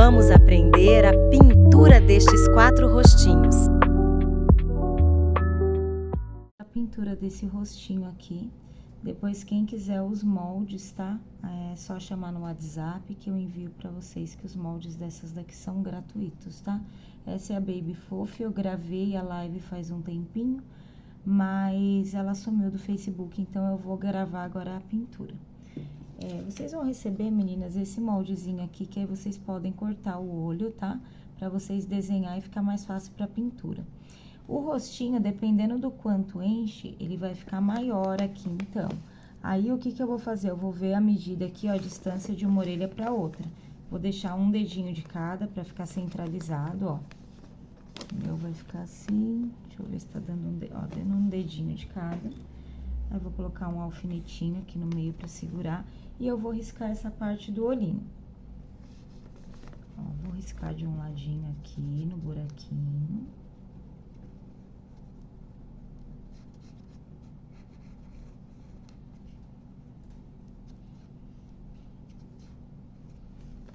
Vamos aprender a pintura destes 4 rostinhos. A pintura desse rostinho aqui. Depois, quem quiser os moldes, tá? É só chamar no WhatsApp que eu envio pra vocês, que os moldes dessas daqui são gratuitos, tá? Essa é a Baby Fofa, eu gravei a live faz um tempinho, mas ela sumiu do Facebook, então eu vou gravar agora a pintura. Vocês vão receber, meninas, esse moldezinho aqui, que aí vocês podem cortar o olho, tá? Pra vocês desenhar e ficar mais fácil pra pintura. O rostinho, dependendo do quanto enche, ele vai ficar maior aqui, então. Aí, o que que eu vou fazer? Eu vou ver a medida aqui, ó, a distância de uma orelha pra outra. Vou deixar um dedinho de cada pra ficar centralizado, ó. O meu vai ficar assim, deixa eu ver se tá dando dando um dedinho de cada. Aí, vou colocar um alfinetinho aqui no meio pra segurar. E eu vou riscar essa parte do olhinho. Ó, vou riscar de um ladinho aqui, no buraquinho.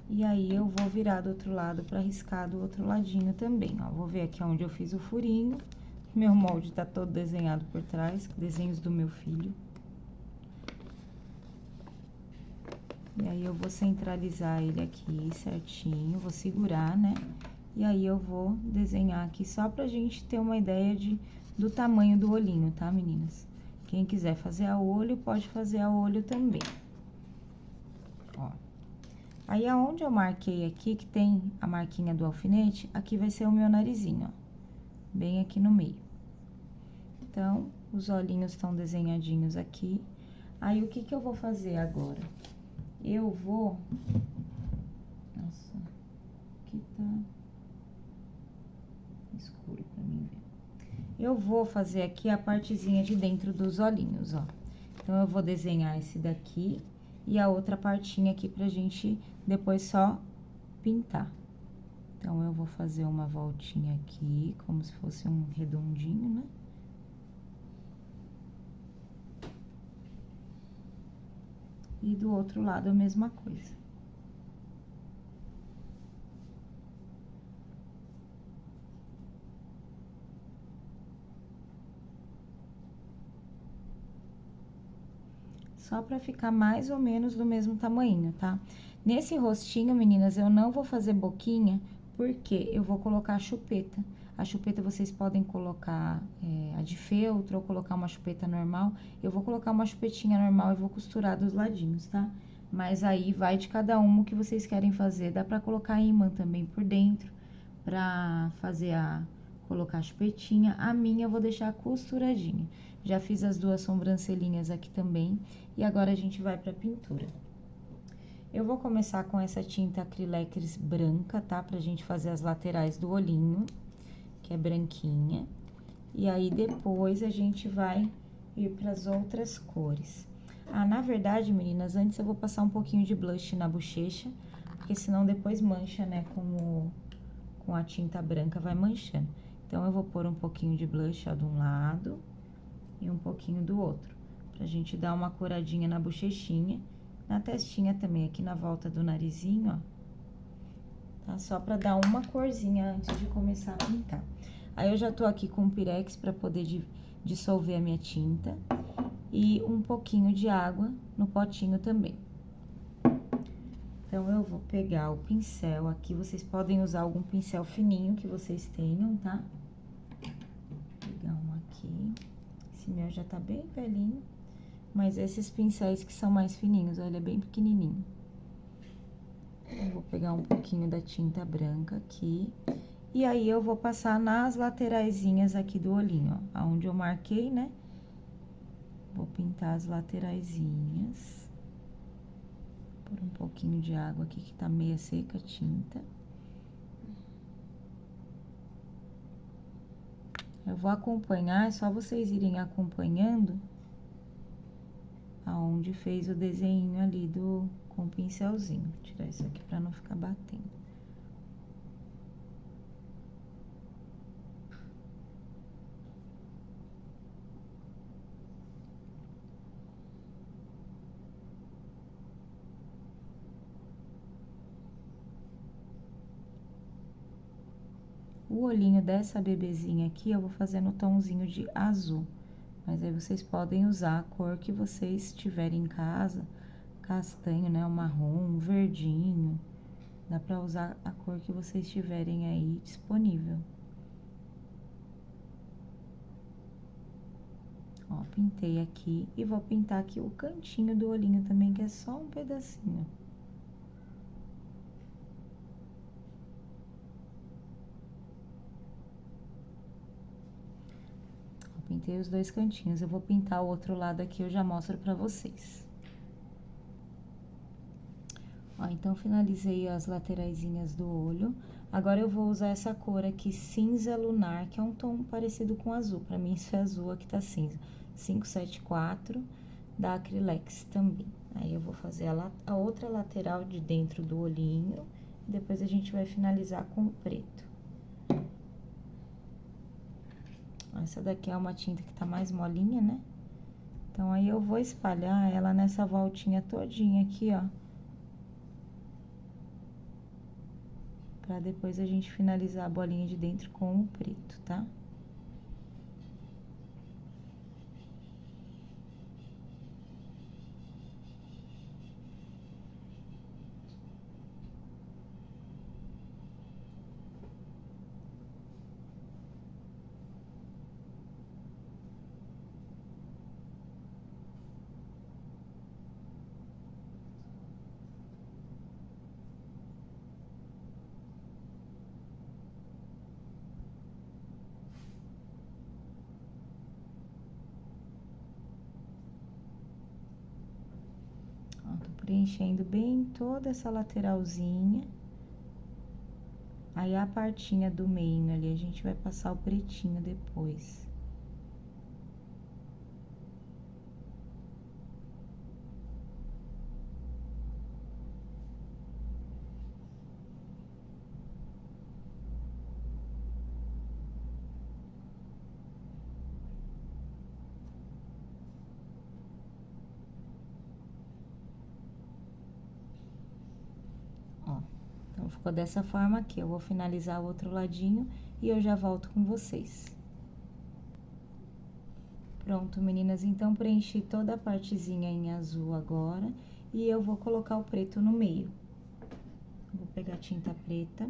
E aí, eu vou virar do outro lado pra riscar do outro ladinho também, ó. Vou ver aqui onde eu fiz o furinho. Meu molde tá todo desenhado por trás, desenhos do meu filho. E aí, eu vou centralizar ele aqui certinho, vou segurar, né? E aí, eu vou desenhar aqui só pra gente ter uma ideia do tamanho do olhinho, tá, meninas? Quem quiser fazer a olho, pode fazer a olho também. Ó. Aí, aonde eu marquei aqui, que tem a marquinha do alfinete, aqui vai ser o meu narizinho, ó. Bem aqui no meio. Então, os olhinhos estão desenhadinhos aqui. Aí, o que que eu vou fazer agora? Eu vou... Nossa, aqui tá escuro pra mim ver. Eu vou fazer aqui a partezinha de dentro dos olhinhos, ó. Então, eu vou desenhar esse daqui e a outra partinha aqui pra gente depois só pintar. Então, eu vou fazer uma voltinha aqui, como se fosse um redondinho, né? E do outro lado a mesma coisa. Só pra ficar mais ou menos do mesmo tamanho, tá? Nesse rostinho, meninas, eu não vou fazer boquinha, porque eu vou colocar a chupeta. A chupeta vocês podem colocar a de feltro ou colocar uma chupeta normal. Eu vou colocar uma chupetinha normal e vou costurar dos ladinhos, tá? Mas aí vai de cada um o que vocês querem fazer. Dá pra colocar imã também por dentro, pra fazer colocar a chupetinha. A minha eu vou deixar costuradinha. Já fiz as duas sobrancelhinhas aqui também. E agora, a gente vai pra pintura. Eu vou começar com essa tinta Acrylex branca, tá? Pra gente fazer as laterais do olhinho, que é branquinha. E aí, depois, a gente vai ir pras outras cores. Na verdade, meninas, antes eu vou passar um pouquinho de blush na bochecha, porque senão depois mancha, né, com a tinta branca, vai manchando. Então, eu vou pôr um pouquinho de blush, ó, de um lado e um pouquinho do outro, pra gente dar uma coradinha na bochechinha, na testinha também, aqui na volta do narizinho, ó. Tá? Só pra dar uma corzinha antes de começar a pintar. Aí, eu já tô aqui com o Pirex pra poder dissolver a minha tinta e um pouquinho de água no potinho também. Então, eu vou pegar o pincel aqui, vocês podem usar algum pincel fininho que vocês tenham, tá? Vou pegar um aqui. Esse meu já tá bem velhinho, mas esses pincéis que são mais fininhos, ó, ele é bem pequenininho. Eu vou pegar um pouquinho da tinta branca aqui, e aí eu vou passar nas lateraisinhas aqui do olhinho, ó, aonde eu marquei, né? Vou pintar as lateraisinhas. Por um pouquinho de água aqui, que tá meia seca a tinta. Eu vou acompanhar, é só vocês irem acompanhando aonde fez o desenho ali com o pincelzinho. Vou tirar isso aqui pra não ficar batendo. O olhinho dessa bebezinha aqui, eu vou fazer no tomzinho de azul. Mas aí vocês podem usar a cor que vocês tiverem em casa, castanho, né, o marrom, o verdinho. Dá pra usar a cor que vocês tiverem aí disponível. Ó, pintei aqui e vou pintar aqui o cantinho do olhinho também, que é só um pedacinho. Pintei os dois cantinhos, eu vou pintar o outro lado aqui, eu já mostro pra vocês. Ó, então, finalizei as lateraisinhas do olho. Agora, eu vou usar essa cor aqui, cinza lunar, que é um tom parecido com azul. Pra mim, isso é azul, aqui tá cinza. 574, da Acrylex também. Aí, eu vou fazer a outra lateral de dentro do olhinho. Depois, a gente vai finalizar com o preto. Essa daqui é uma tinta que tá mais molinha, né? Então, aí, eu vou espalhar ela nessa voltinha todinha aqui, ó. Pra depois a gente finalizar a bolinha de dentro com o preto, tá? Ó, tô preenchendo bem toda essa lateralzinha. Aí, a partinha do meio ali, a gente vai passar o pretinho depois. Ó, então, ficou dessa forma aqui. Eu vou finalizar o outro ladinho e eu já volto com vocês. Pronto, meninas, então preenchi toda a partezinha em azul agora e eu vou colocar o preto no meio. Vou pegar a tinta preta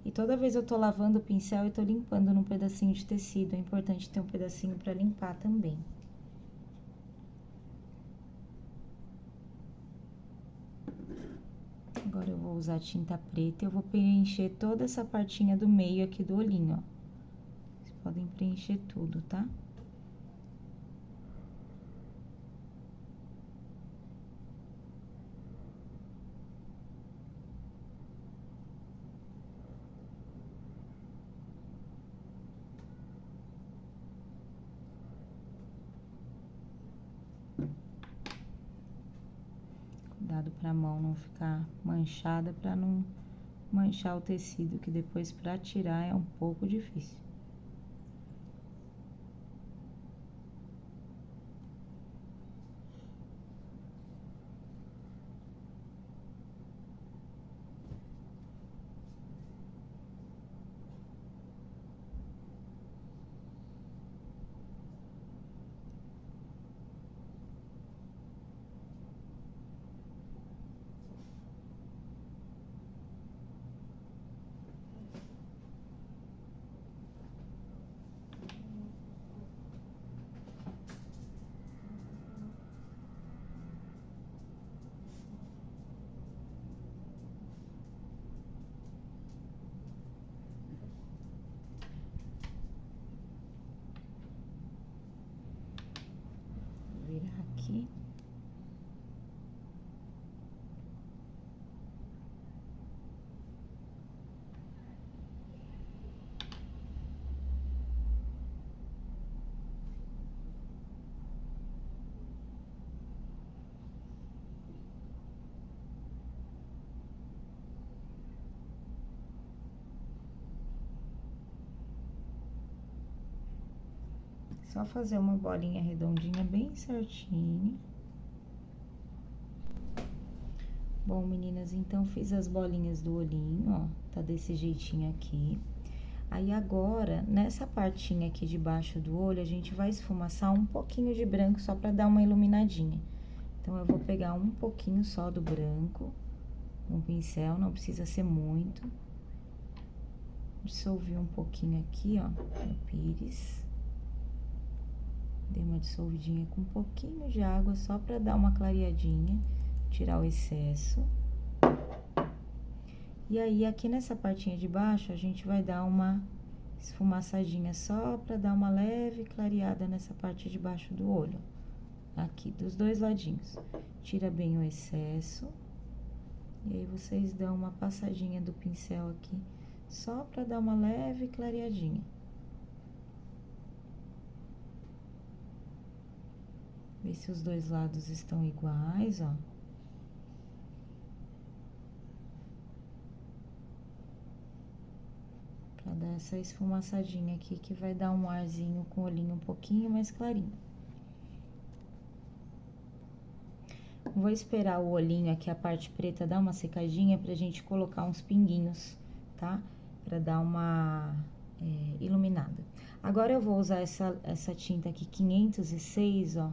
e toda vez eu tô lavando o pincel e tô limpando num pedacinho de tecido. É importante ter um pedacinho pra limpar também. Agora, eu vou usar a tinta preta e eu vou preencher toda essa partinha do meio aqui do olhinho, ó. Vocês podem preencher tudo, tá? Cuidado pra mão não ficar manchada, pra não manchar o tecido, que depois pra tirar é um pouco difícil. Vou virar aqui. Só fazer uma bolinha redondinha bem certinho. Bom, meninas, então fiz as bolinhas do olhinho, ó, tá desse jeitinho aqui. Aí agora, nessa partinha aqui de baixo do olho, a gente vai esfumaçar um pouquinho de branco só pra dar uma iluminadinha. Então, eu vou pegar um pouquinho só do branco, um pincel, não precisa ser muito. Dissolvi um pouquinho aqui, ó, no pires. Dei uma dissolvidinha com um pouquinho de água, só pra dar uma clareadinha, tirar o excesso. E aí, aqui nessa partinha de baixo, a gente vai dar uma esfumaçadinha só pra dar uma leve clareada nessa parte de baixo do olho. Aqui, dos dois ladinhos. Tira bem o excesso. E aí, vocês dão uma passadinha do pincel aqui, só pra dar uma leve clareadinha. Ver se os dois lados estão iguais, ó. Pra dar essa esfumaçadinha aqui, que vai dar um arzinho com o olhinho um pouquinho mais clarinho. Vou esperar o olhinho aqui, a parte preta, dar uma secadinha pra gente colocar uns pinguinhos, tá? Pra dar uma iluminada. Agora, eu vou usar essa tinta aqui, 506, ó,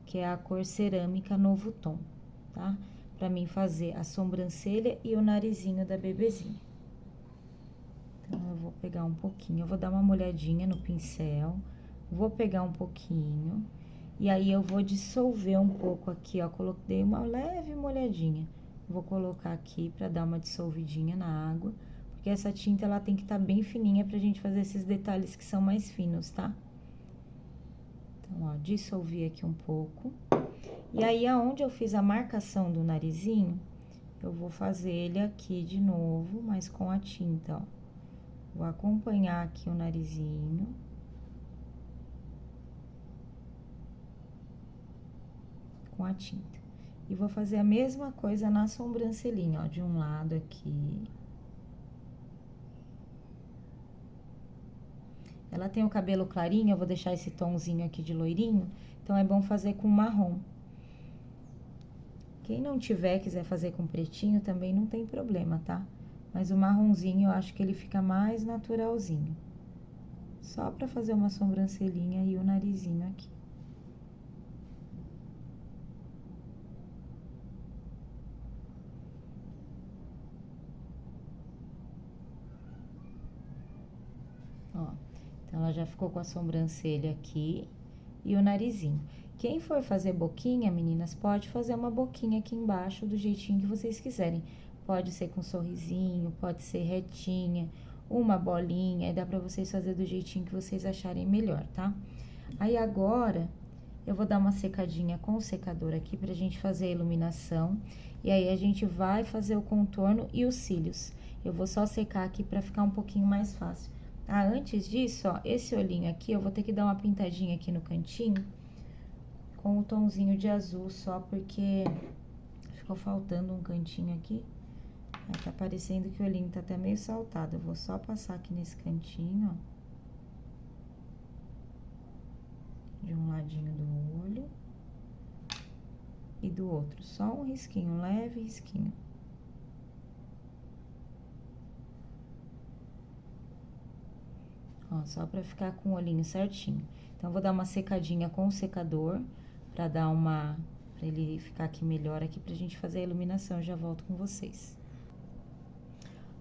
que é a cor cerâmica Novo Tom, tá? Pra mim fazer a sobrancelha e o narizinho da bebezinha. Então, eu vou pegar um pouquinho, eu vou dar uma molhadinha no pincel, vou pegar um pouquinho, e aí eu vou dissolver um pouco aqui, ó, coloquei uma leve molhadinha. Vou colocar aqui pra dar uma dissolvidinha na água, porque essa tinta, ela tem que estar bem fininha pra gente fazer esses detalhes que são mais finos, tá? Então, ó, dissolvi aqui um pouco. E aí, aonde eu fiz a marcação do narizinho, eu vou fazer ele aqui de novo, mas com a tinta, ó. Vou acompanhar aqui o narizinho. Com a tinta. E vou fazer a mesma coisa na sobrancelhinha, ó, de um lado aqui. Ela tem o cabelo clarinho, eu vou deixar esse tomzinho aqui de loirinho, então é bom fazer com marrom. Quem não tiver, quiser fazer com pretinho, também não tem problema, tá? Mas o marronzinho, eu acho que ele fica mais naturalzinho. Só pra fazer uma sobrancelhinha e o narizinho aqui. Ó, então, ela já ficou com a sobrancelha aqui e o narizinho. Quem for fazer boquinha, meninas, pode fazer uma boquinha aqui embaixo do jeitinho que vocês quiserem. Pode ser com sorrisinho, pode ser retinha, uma bolinha, aí dá pra vocês fazer do jeitinho que vocês acharem melhor, tá? Aí, agora, eu vou dar uma secadinha com o secador aqui pra gente fazer a iluminação. E aí, a gente vai fazer o contorno e os cílios. Eu vou só secar aqui pra ficar um pouquinho mais fácil. Ah, antes disso, ó, esse olhinho aqui, eu vou ter que dar uma pintadinha aqui no cantinho com o tomzinho de azul, só porque ficou faltando um cantinho aqui. Aí, tá parecendo que o olhinho tá até meio saltado. Eu vou só passar aqui nesse cantinho, ó. De um ladinho do olho. E do outro, só um risquinho, um leve risquinho. Ó, só pra ficar com o olhinho certinho. Então, eu vou dar uma secadinha com o secador, pra dar uma... pra ele ficar aqui melhor aqui, pra gente fazer a iluminação. Eu já volto com vocês.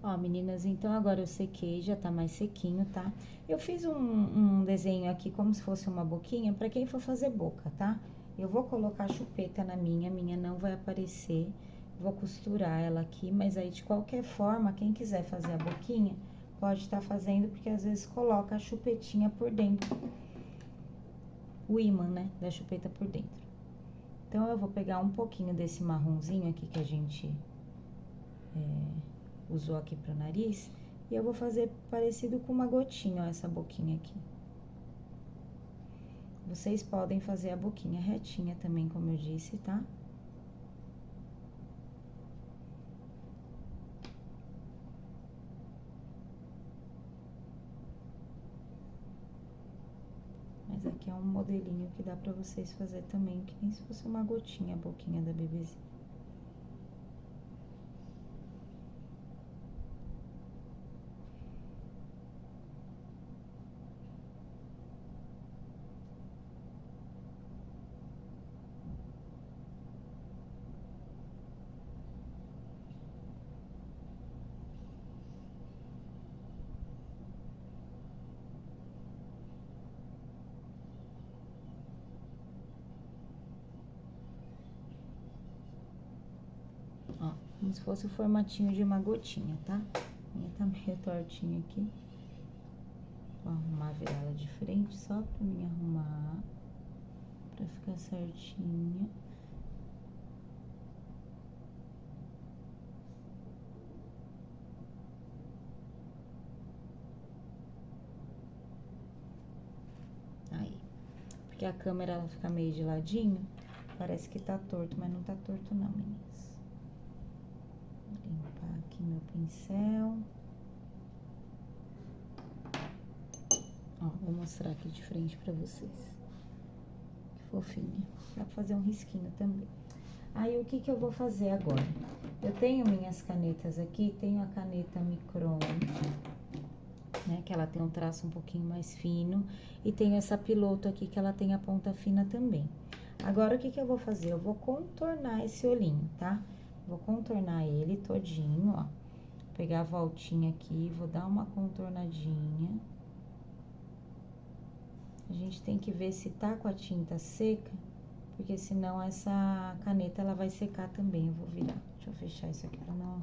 Ó, meninas, então, agora eu sequei, já tá mais sequinho, tá? Eu fiz um desenho aqui como se fosse uma boquinha pra quem for fazer boca, tá? Eu vou colocar chupeta na minha não vai aparecer. Vou costurar ela aqui, mas aí, de qualquer forma, quem quiser fazer a boquinha... pode estar fazendo, porque às vezes coloca a chupetinha por dentro. O ímã, né, da chupeta por dentro. Então, eu vou pegar um pouquinho desse marronzinho aqui que a gente usou aqui pro nariz. E eu vou fazer parecido com uma gotinha, ó, essa boquinha aqui. Vocês podem fazer a boquinha retinha também, como eu disse, tá? Mas aqui é um modelinho que dá pra vocês fazer também, que nem se fosse uma gotinha, a boquinha da bebezinha. como se fosse o formatinho de uma gotinha, tá? A minha tá meio tortinha aqui. Vou arrumar, virar ela de frente, só pra mim arrumar, pra ficar certinha. Aí, porque a câmera, ela fica meio de ladinho, parece que tá torto, mas não tá torto não, meninas. Vou limpar aqui meu pincel. Ó, vou mostrar aqui de frente pra vocês. Que fofinha. Dá pra fazer um risquinho também. Aí, o que que eu vou fazer agora? Eu tenho minhas canetas aqui, tenho a caneta Micron, né? Que ela tem um traço um pouquinho mais fino. E tenho essa piloto aqui, que ela tem a ponta fina também. Agora, o que que eu vou fazer? Eu vou contornar esse olhinho, tá? Vou contornar ele todinho, ó. Pegar a voltinha aqui, vou dar uma contornadinha. A gente tem que ver se tá com a tinta seca, porque senão essa caneta, ela vai secar também. Eu vou virar. Deixa eu fechar isso aqui pra não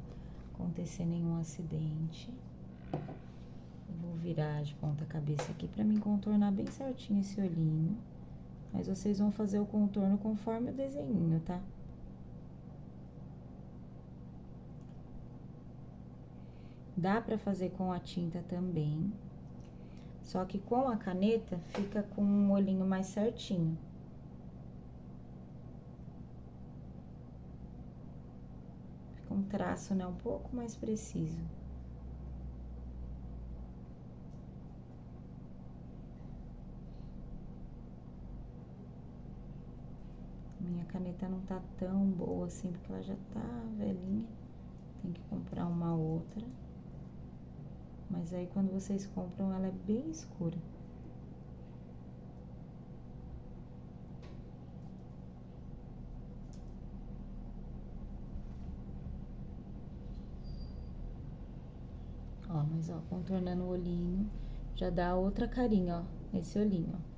acontecer nenhum acidente. Eu vou virar de ponta cabeça aqui pra mim contornar bem certinho esse olhinho. Mas vocês vão fazer o contorno conforme o desenhinho, tá? Dá pra fazer com a tinta também. Só que com a caneta, fica com um olhinho mais certinho. Fica um traço, né, um pouco mais preciso. Minha caneta não tá tão boa assim, porque ela já tá velhinha. Tem que comprar uma outra. Mas aí, quando vocês compram, ela é bem escura. Ó, mas ó, contornando o olhinho, já dá outra carinha, ó, nesse olhinho, ó.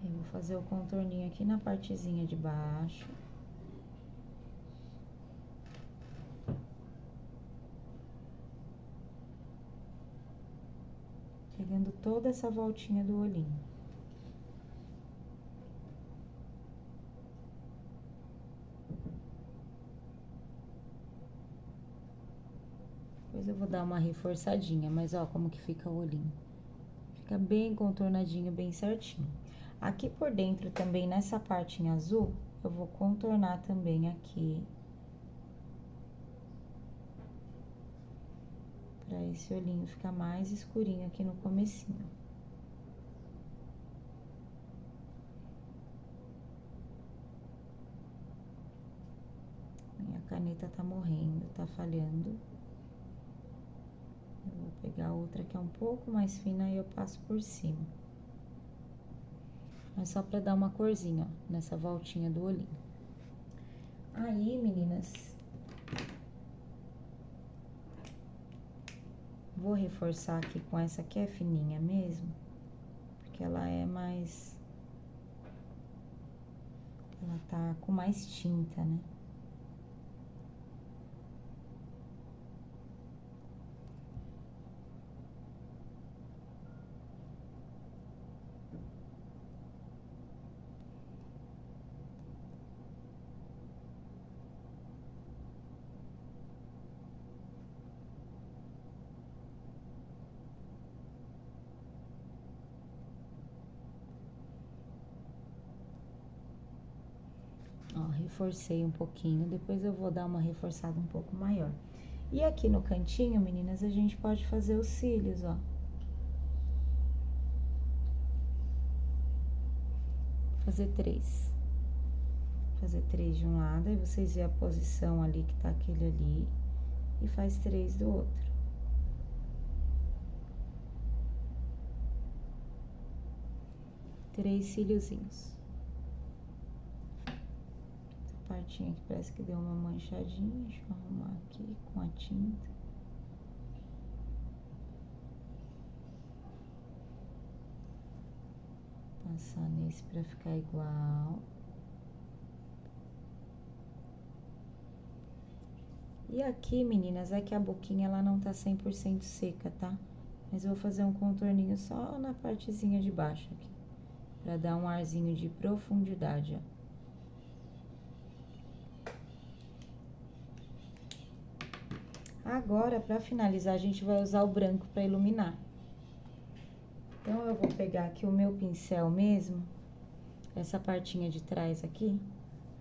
Eu vou fazer o contorninho aqui na partezinha de baixo. Pegando toda essa voltinha do olhinho. Depois eu vou dar uma reforçadinha, mas ó, como que fica o olhinho. Fica bem contornadinho, bem certinho. Aqui por dentro também, nessa parte em azul, eu vou contornar também aqui. Pra esse olhinho ficar mais escurinho aqui no comecinho. Minha caneta tá morrendo, tá falhando. Eu vou pegar outra que é um pouco mais fina e eu passo por cima. Mas só pra dar uma corzinha, ó, nessa voltinha do olhinho. Aí, meninas, vou reforçar aqui com essa que é fininha mesmo, porque ela é mais... Ela tá com mais tinta, né? Ó, reforcei um pouquinho, depois eu vou dar uma reforçada um pouco maior. E aqui no cantinho, meninas, a gente pode fazer os cílios, ó. Fazer 3. Fazer 3 de um lado, aí vocês vê a posição ali que tá aquele ali, e faz 3 do outro. Três cíliozinhos. Essa partinha aqui parece que deu uma manchadinha, deixa eu arrumar aqui com a tinta. Passar nesse pra ficar igual. E aqui, meninas, é que a boquinha ela não tá 100% seca, tá? Mas eu vou fazer um contorninho só na partezinha de baixo aqui, pra dar um arzinho de profundidade, ó. Agora, pra finalizar, a gente vai usar o branco pra iluminar. Então, eu vou pegar aqui o meu pincel mesmo, essa partinha de trás aqui.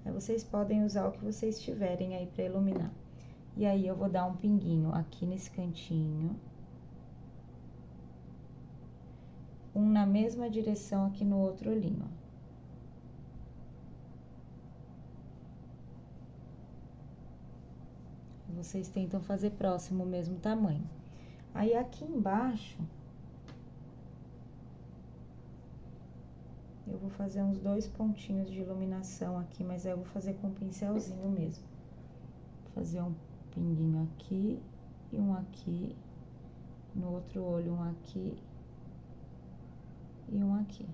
Aí, vocês podem usar o que vocês tiverem aí pra iluminar. E aí, eu vou dar um pinguinho aqui nesse cantinho. Um na mesma direção aqui no outro olhinho, ó. Vocês tentam fazer próximo o mesmo tamanho. Aí, aqui embaixo, eu vou fazer uns 2 pontinhos de iluminação aqui, mas aí eu vou fazer com um pincelzinho mesmo. Vou fazer um pinguinho aqui e um aqui. No outro olho, um aqui e um aqui.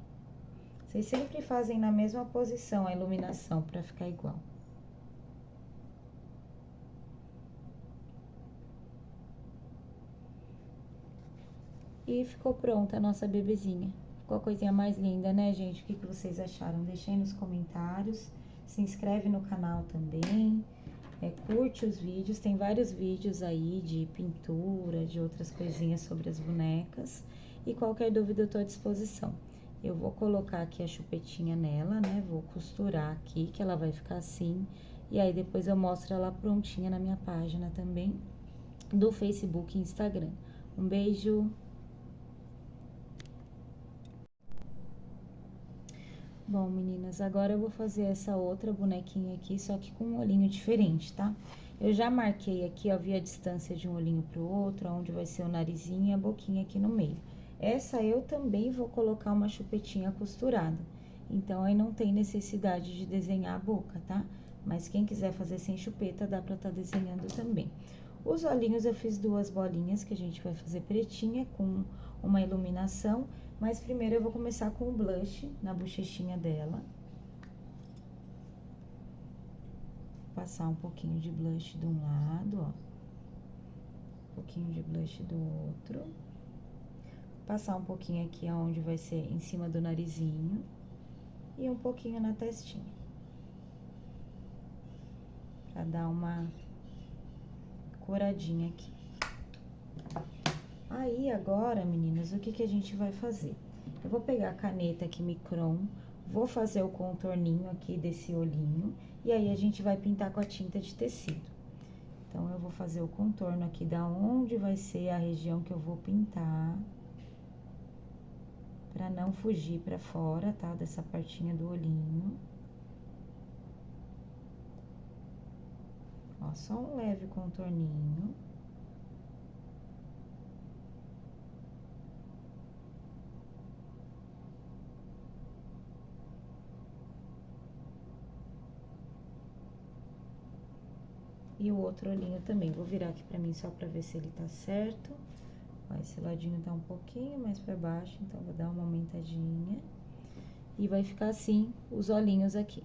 Vocês sempre fazem na mesma posição a iluminação, pra ficar igual. E ficou pronta a nossa bebezinha. Ficou a coisinha mais linda, né, gente? O que vocês acharam? Deixem nos comentários. Se inscreve no canal também. Curte os vídeos. Tem vários vídeos aí de pintura, de outras coisinhas sobre as bonecas. E qualquer dúvida eu tô à disposição. Eu vou colocar aqui a chupetinha nela, né? Vou costurar aqui, que ela vai ficar assim. E aí, depois eu mostro ela prontinha na minha página também, do Facebook e Instagram. Um beijo! Bom, meninas, agora eu vou fazer essa outra bonequinha aqui, só que com um olhinho diferente, tá? Eu já marquei aqui, ó, vi a distância de um olhinho pro outro, onde vai ser o narizinho e a boquinha aqui no meio. Essa eu também vou colocar uma chupetinha costurada, então aí não tem necessidade de desenhar a boca, tá? Mas quem quiser fazer sem chupeta, dá pra tá desenhando também. Os olhinhos eu fiz 2 bolinhas, que a gente vai fazer pretinha, com uma iluminação. Mas primeiro eu vou começar com o blush na bochechinha dela. Passar um pouquinho de blush de um lado, ó. Um pouquinho de blush do outro. Passar um pouquinho aqui onde vai ser em cima do narizinho. E um pouquinho na testinha. Pra dar uma coradinha aqui. Aí, agora, meninas, o que a gente vai fazer? Eu vou pegar a caneta aqui, Micron, vou fazer o contorninho aqui desse olhinho, e aí a gente vai pintar com a tinta de tecido. Então, eu vou fazer o contorno aqui da onde vai ser a região que eu vou pintar, pra não fugir pra fora, tá? Dessa partinha do olhinho. Ó, só um leve contorninho. E o outro olhinho também. Vou virar aqui pra mim só pra ver se ele tá certo. Ó, esse ladinho tá um pouquinho mais pra baixo, então vou dar uma aumentadinha. E vai ficar assim os olhinhos aqui,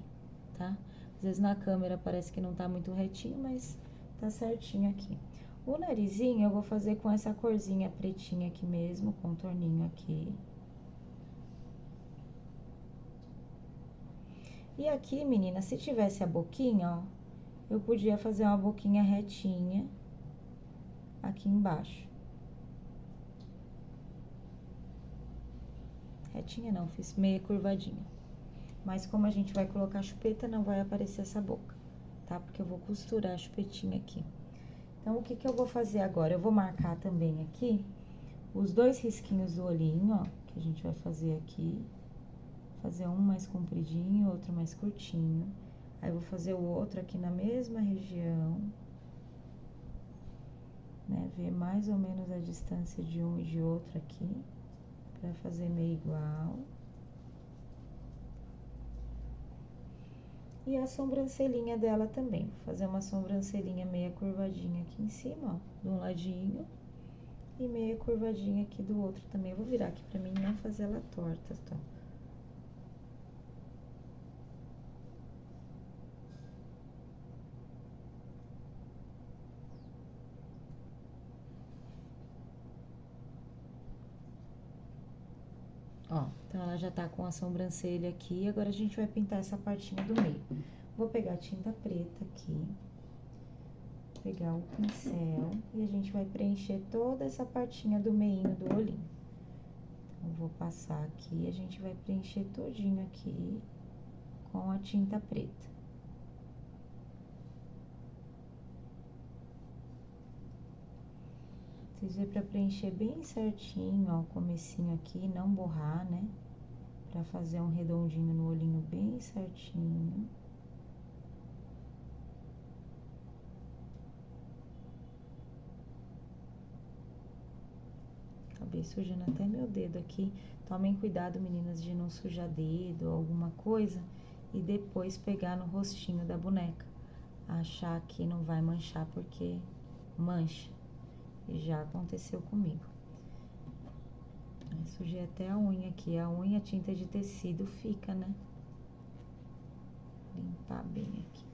tá? Às vezes na câmera parece que não tá muito retinho, mas tá certinho aqui. O narizinho eu vou fazer com essa corzinha pretinha aqui mesmo, contorninho aqui. E aqui, menina, se tivesse a boquinha, ó, eu podia fazer uma boquinha retinha aqui embaixo. Retinha não, fiz meia curvadinha. Mas como a gente vai colocar a chupeta, não vai aparecer essa boca, tá? Porque eu vou costurar a chupetinha aqui. Então, o que eu vou fazer agora? Eu vou marcar também aqui os 2 risquinhos do olhinho, ó, que a gente vai fazer aqui. Fazer um mais compridinho, outro mais curtinho. Aí, eu vou fazer o outro aqui na mesma região, né? Ver mais ou menos a distância de um e de outro aqui, pra fazer meio igual. E a sobrancelhinha dela também. Vou fazer uma sobrancelhinha meia curvadinha aqui em cima, ó, de um ladinho. E meia curvadinha aqui do outro também. Eu vou virar aqui pra mim não fazer ela torta, tá? Ó, então ela já tá com a sobrancelha aqui, agora a gente vai pintar essa partinha do meio. Vou pegar a tinta preta aqui, pegar o pincel e a gente vai preencher toda essa partinha do meinho do olhinho. Então, vou passar aqui e a gente vai preencher todinho aqui com a tinta preta. Vocês vê pra preencher bem certinho, ó, o comecinho aqui, não borrar, né? Pra fazer um redondinho no olhinho bem certinho. Acabei sujando até meu dedo aqui. Tomem cuidado, meninas, de não sujar dedo ou alguma coisa e depois pegar no rostinho da boneca. Achar que não vai manchar porque mancha. E já aconteceu comigo. Sujei até a unha aqui. A unha, tinta de tecido fica, né? Limpar bem aqui.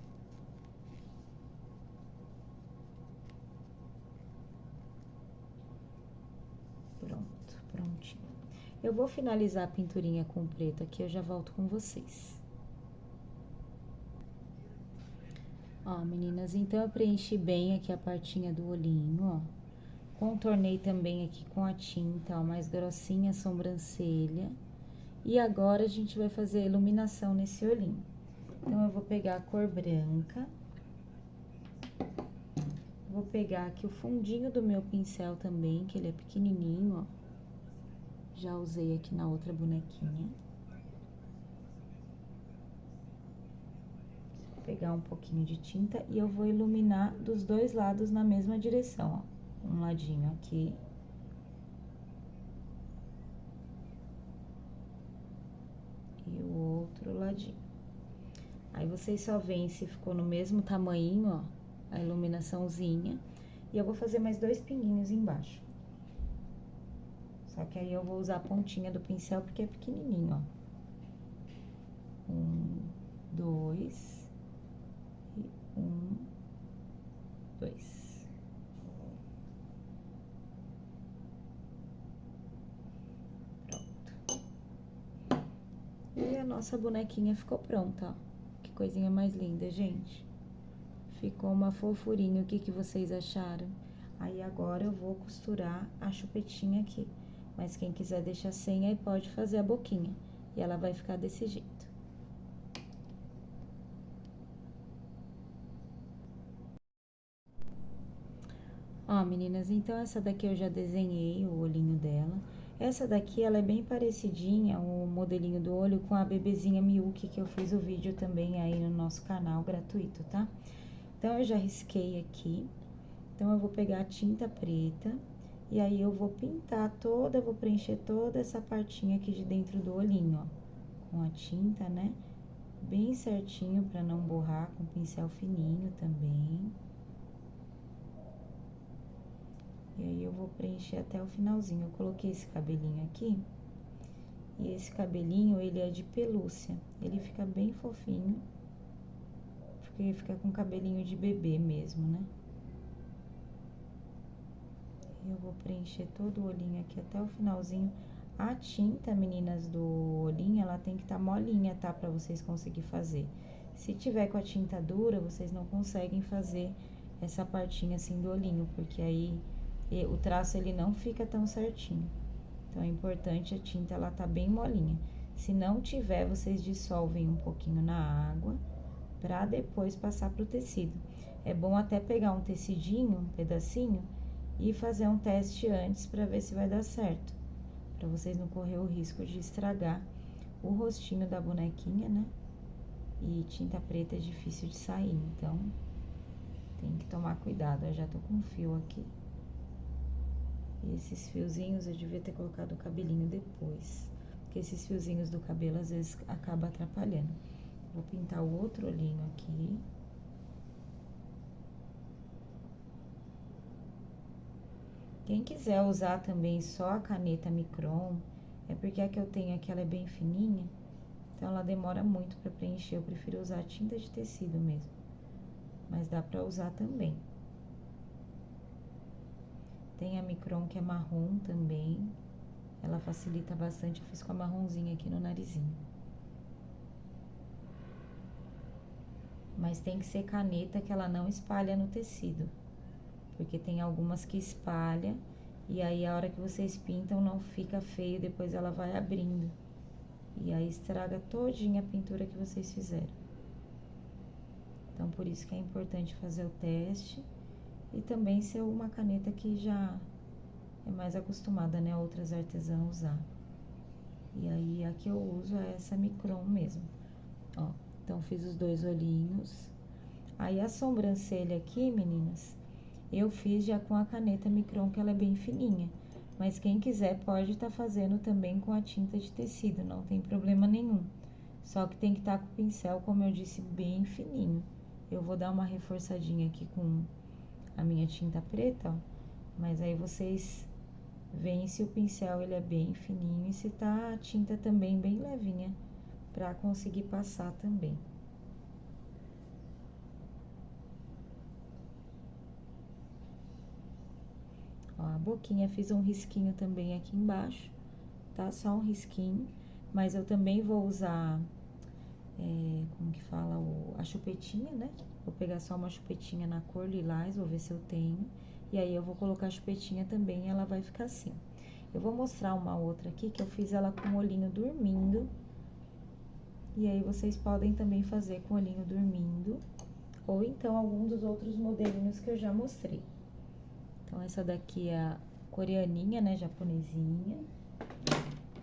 Pronto, prontinho. Eu vou finalizar a pinturinha com preto aqui, eu já volto com vocês. Ó, meninas, então eu preenchi bem aqui a partinha do olhinho, ó. Contornei também aqui com a tinta, ó, mais grossinha a sobrancelha. E agora a gente vai fazer a iluminação nesse olhinho. Então, eu vou pegar a cor branca. Vou pegar aqui o fundinho do meu pincel também, que ele é pequenininho, ó. Já usei aqui na outra bonequinha. Vou pegar um pouquinho de tinta e eu vou iluminar dos dois lados na mesma direção, ó. Um ladinho aqui. E o outro ladinho. Aí, vocês só veem se ficou no mesmo tamanho, ó, a iluminaçãozinha. E eu vou fazer mais 2 pinguinhos embaixo. Só que aí eu vou usar a pontinha do pincel porque é pequenininho, ó. 1, 2 e 1, 2. Pronto. E a nossa bonequinha ficou pronta, ó. Que coisinha mais linda, gente. Ficou uma fofurinha, o que que vocês acharam? Aí, agora eu vou costurar a chupetinha aqui. Mas quem quiser deixar sem, aí pode fazer a boquinha. E ela vai ficar desse jeito. Ó, meninas, então essa daqui eu já desenhei o olhinho dela. Essa daqui, ela é bem parecidinha, o modelinho do olho, com a bebezinha Miyuki, que eu fiz o vídeo também aí no nosso canal, gratuito, tá? Então, eu já risquei aqui. Então, eu vou pegar a tinta preta e aí eu vou pintar toda, vou preencher toda essa partinha aqui de dentro do olhinho, ó. Com a tinta, né? Bem certinho pra não borrar, com pincel fininho também. E aí, eu vou preencher até o finalzinho. Eu coloquei esse cabelinho aqui. E esse cabelinho, ele é de pelúcia. Ele fica bem fofinho. Porque fica com cabelinho de bebê mesmo, né? Eu vou preencher todo o olhinho aqui até o finalzinho. A tinta, meninas, do olhinho, ela tem que estar molinha, tá? Pra vocês conseguirem fazer. Se tiver com a tinta dura, vocês não conseguem fazer essa partinha assim do olhinho, porque aí o traço, ele não fica tão certinho. Então, é importante a tinta, ela tá bem molinha. Se não tiver, vocês dissolvem um pouquinho na água, pra depois passar pro tecido. É bom até pegar um tecidinho, um pedacinho, e fazer um teste antes pra ver se vai dar certo. Pra vocês não correr o risco de estragar o rostinho da bonequinha, né? E tinta preta é difícil de sair, então tem que tomar cuidado. Eu já tô com fio aqui. E esses fiozinhos eu devia ter colocado o cabelinho depois, porque esses fiozinhos do cabelo às vezes acaba atrapalhando. Vou pintar o outro olhinho aqui. Quem quiser usar também só a caneta micron, é porque a que eu tenho aqui, ela é bem fininha, então ela demora muito pra preencher. Eu prefiro usar a tinta de tecido mesmo, mas dá pra usar também. Tem a micron que é marrom também, ela facilita bastante. Eu fiz com a marronzinha aqui no narizinho. Mas tem que ser caneta que ela não espalha no tecido, porque tem algumas que espalha e aí a hora que vocês pintam não fica feio, depois ela vai abrindo e aí estraga todinha a pintura que vocês fizeram. Então, por isso que é importante fazer o teste e também ser uma caneta que já é mais acostumada, né, outras artesãs usar. E aí, a que eu uso é essa Micron mesmo, ó. Então, fiz os 2 olhinhos. Aí, a sobrancelha aqui, meninas, eu fiz já com a caneta Micron, que ela é bem fininha. Mas quem quiser pode estar fazendo também com a tinta de tecido, não tem problema nenhum. Só que tem que estar com o pincel, como eu disse, bem fininho. Eu vou dar uma reforçadinha aqui com a minha tinta preta, ó. Mas aí vocês veem se o pincel ele é bem fininho e se tá a tinta também bem levinha, pra conseguir passar também. Ó, a boquinha fiz um risquinho também aqui embaixo, tá? Só um risquinho, mas eu também vou usar, como que fala, a chupetinha, né? Vou pegar só uma chupetinha na cor lilás, vou ver se eu tenho. E aí, eu vou colocar a chupetinha também e ela vai ficar assim. Eu vou mostrar uma outra aqui, que eu fiz ela com o olhinho dormindo. E aí, vocês podem também fazer com o olhinho dormindo. Ou então, algum dos outros modelinhos que eu já mostrei. Então, essa daqui é a coreaninha, né, japonesinha.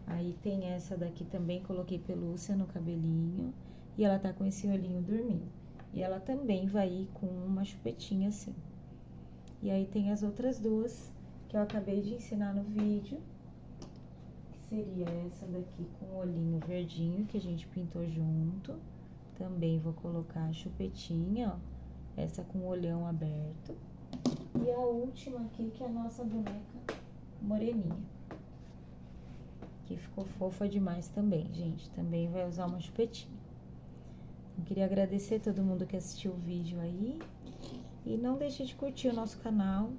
Aí, tem essa daqui também, coloquei pelúcia no cabelinho. E ela tá com esse olhinho dormindo. E ela também vai ir com uma chupetinha assim. E aí, tem as outras duas que eu acabei de ensinar no vídeo. Que seria essa daqui com o olhinho verdinho, que a gente pintou junto. Também vou colocar a chupetinha, ó. Essa com o olhão aberto. E a última aqui, que é a nossa boneca moreninha. Que ficou fofa demais também, gente. Também vai usar uma chupetinha. Eu queria agradecer a todo mundo que assistiu o vídeo aí. E não deixe de curtir o nosso canal,